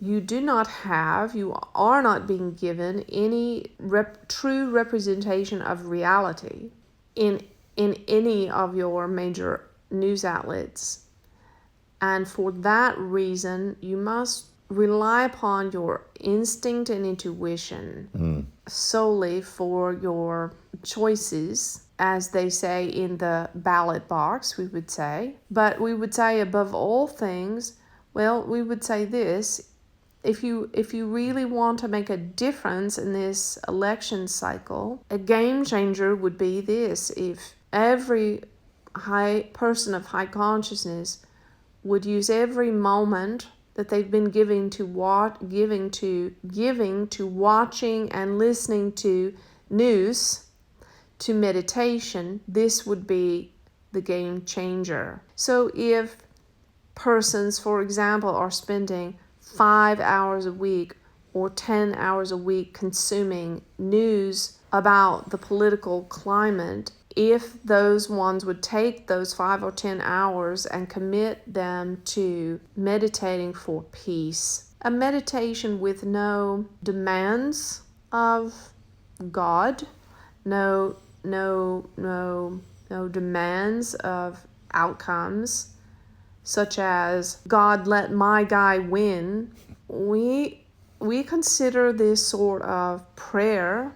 you are not being given any true representation of reality in any of your major news outlets. And for that reason, you must rely upon your instinct and intuition solely for your choices, as they say in the ballot box, we would say. But we would say above all things, well, we would say this: if you really want to make a difference in this election cycle, a game changer would be this: if every person of high consciousness would use every moment that they've been giving to watching and listening to news, to meditation, this would be the game changer. So if persons, for example, are spending 5 hours a week or 10 hours a week consuming news about the political climate, if those ones would take those 5 or 10 hours and commit them to meditating for peace, a meditation with no demands of God, no demands of outcomes, such as God let my guy win, we consider this sort of prayer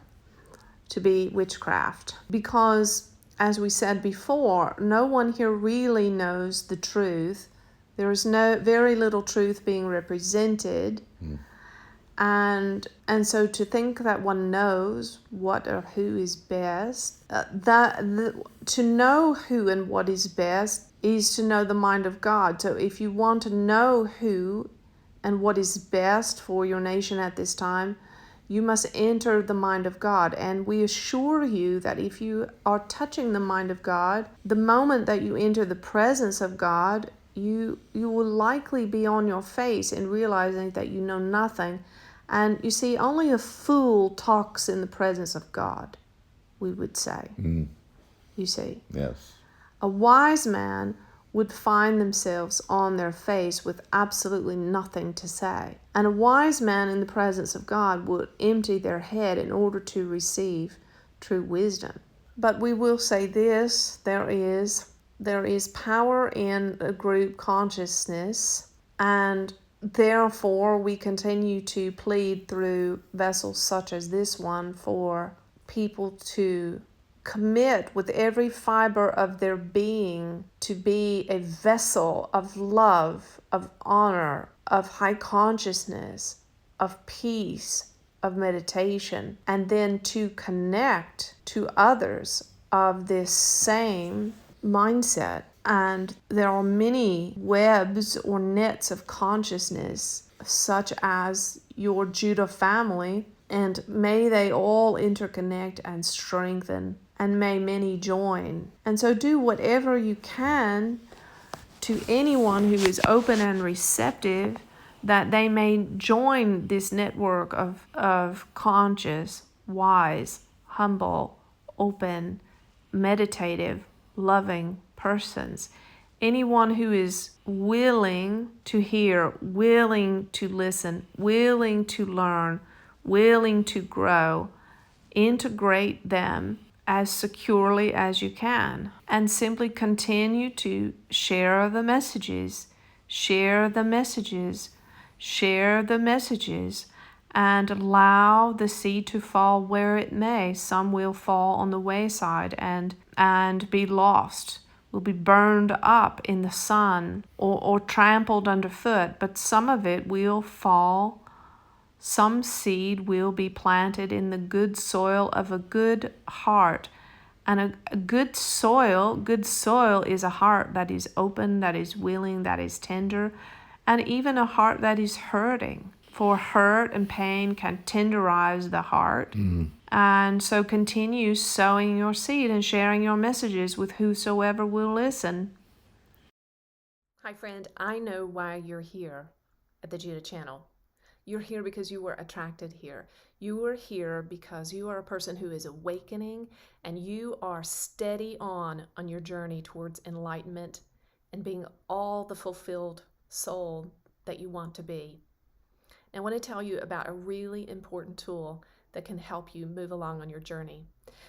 to be witchcraft, because, as we said before, no one here really knows the truth. There is very little truth being represented. And so to think that one knows what or who is best, to know who and what is best is to know the mind of God. So if you want to know who and what is best for your nation at this time, you must enter the mind of God. And we assure you that if you are touching the mind of God, the moment that you enter the presence of God, you will likely be on your face and realizing that you know nothing. And you see, only a fool talks in the presence of God, we would say. You see? Yes. A wise man would find themselves on their face with absolutely nothing to say. And a wise man in the presence of God would empty their head in order to receive true wisdom. But we will say this: there is power in a group consciousness, and therefore we continue to plead through vessels such as this one for people to commit with every fiber of their being to be a vessel of love, of honor, of high consciousness, of peace, of meditation, and then to connect to others of this same mindset. And there are many webs or nets of consciousness, such as your Judah family, and may they all interconnect and strengthen, and may many join. And so do whatever you can to anyone who is open and receptive, that they may join this network of conscious, wise, humble, open, meditative, loving persons. Anyone who is willing to hear, willing to listen, willing to learn, willing to grow, integrate them as securely as you can, and simply continue to share the messages, and allow the seed to fall where it may. Some will fall on the wayside and be lost, will be burned up in the sun or trampled underfoot, but some of it will fall. Some seed will be planted in the good soil of a good heart. And a good soil is a heart that is open, that is willing, that is tender, and even a heart that is hurting. For hurt and pain can tenderize the heart. And so continue sowing your seed and sharing your messages with whosoever will listen. Hi friend, I know why you're here at the Judah channel. You're here because you were attracted here. You were here because you are a person who is awakening, and you are steady on your journey towards enlightenment and being all the fulfilled soul that you want to be. And I want to tell you about a really important tool that can help you move along on your journey.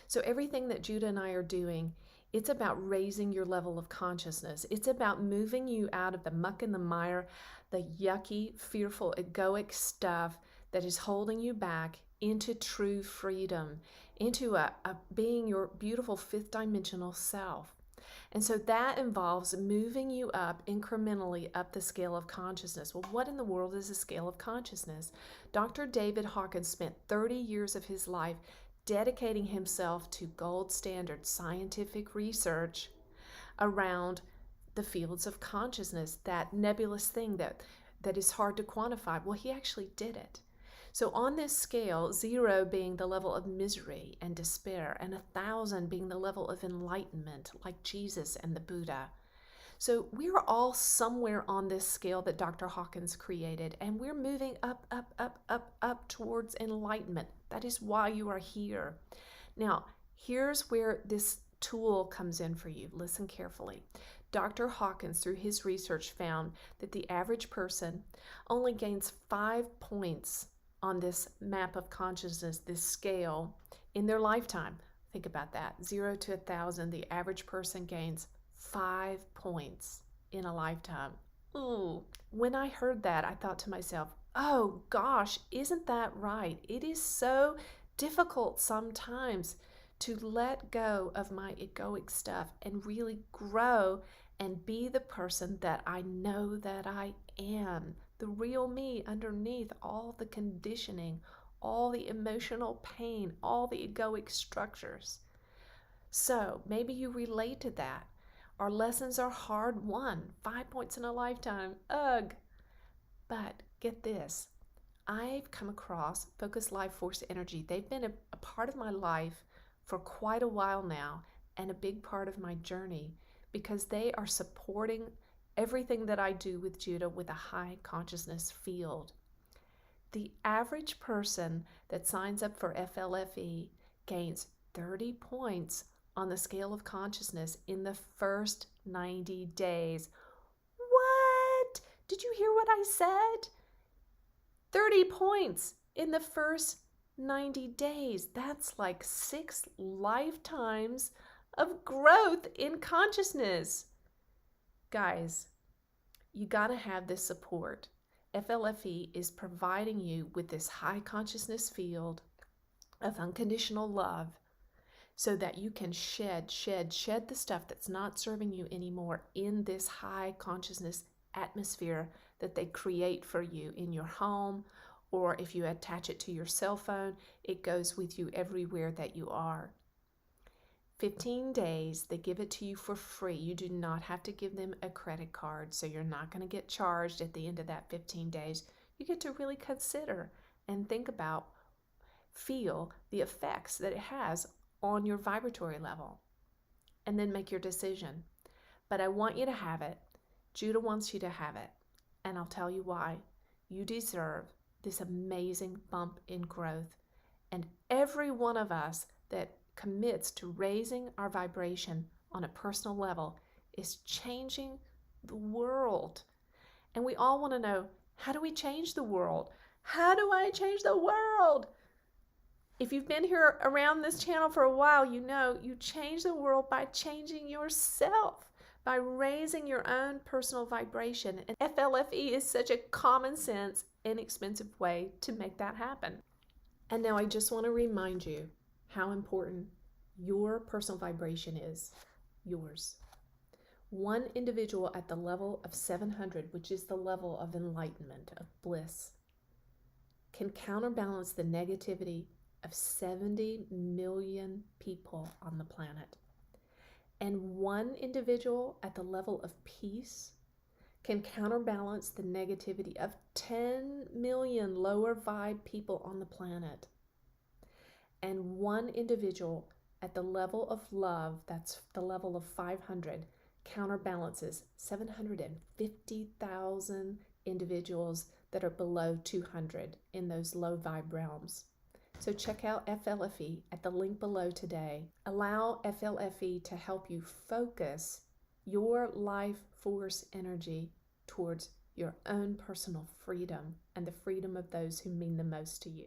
So everything that Judah and I are doing, it's about raising your level of consciousness. It's about moving you out of the muck and the mire, the yucky, fearful, egoic stuff that is holding you back into true freedom, into being your beautiful fifth dimensional self. And so that involves moving you up incrementally up the scale of consciousness. Well, what in the world is a scale of consciousness? Dr. David Hawkins spent 30 years of his life dedicating himself to gold standard scientific research around the fields of consciousness, that nebulous thing that is hard to quantify. Well, he actually did it. So on this scale, 0 being the level of misery and despair, and 1,000 being the level of enlightenment, like Jesus and the Buddha. So we're all somewhere on this scale that Dr. Hawkins created, and we're moving up, up, up, up, up towards enlightenment. That is why you are here. Now, here's where this tool comes in for you. Listen carefully. Dr. Hawkins, through his research, found that the average person only gains 5 points on this map of consciousness, this scale, in their lifetime. Think about that. 0 to 1,000, the average person gains 5 points in a lifetime. Ooh. When I heard that, I thought to myself, oh gosh, isn't that right? It is so difficult sometimes to let go of my egoic stuff and really grow and be the person that I know that I am, the real me underneath all the conditioning, all the emotional pain, all the egoic structures. So maybe you relate to that. Our lessons are hard won, 5 points in a lifetime, ugh. But get this, I've come across Focus Life Force Energy. They've been a part of my life for quite a while now, and a big part of my journey, because they are supporting everything that I do with Judah with a high consciousness field. The average person that signs up for FLFE gains 30 points on the scale of consciousness in the first 90 days. What? Did you hear what I said? 30 points in the first 90 days. That's like 6 lifetimes of growth in consciousness. Guys, you got to have this support. FLFE is providing you with this high consciousness field of unconditional love so that you can shed the stuff that's not serving you anymore in this high consciousness atmosphere that they create for you in your home, or if you attach it to your cell phone, it goes with you everywhere that you are. 15 days, they give it to you for free. You do not have to give them a credit card, so you're not going to get charged at the end of that 15 days. You get to really consider and think about, feel the effects that it has on your vibratory level, and then make your decision. But I want you to have it. Judah wants you to have it, and I'll tell you why. You deserve this amazing bump in growth, and every one of us that commits to raising our vibration on a personal level is changing the world. And we all want to know, how do we change the world? How do I change the world? If you've been here around this channel for a while, you know you change the world by changing yourself, by raising your own personal vibration. And FLFE is such a common sense, inexpensive way to make that happen. And now I just want to remind you how important your personal vibration is, yours. One individual at the level of 700, which is the level of enlightenment, of bliss, can counterbalance the negativity of 70 million people on the planet. And one individual at the level of peace can counterbalance the negativity of 10 million lower vibe people on the planet. And one individual at the level of love, that's the level of 500, counterbalances 750,000 individuals that are below 200 in those low vibe realms. So check out FLFE at the link below today. Allow FLFE to help you focus your life force energy towards your own personal freedom and the freedom of those who mean the most to you.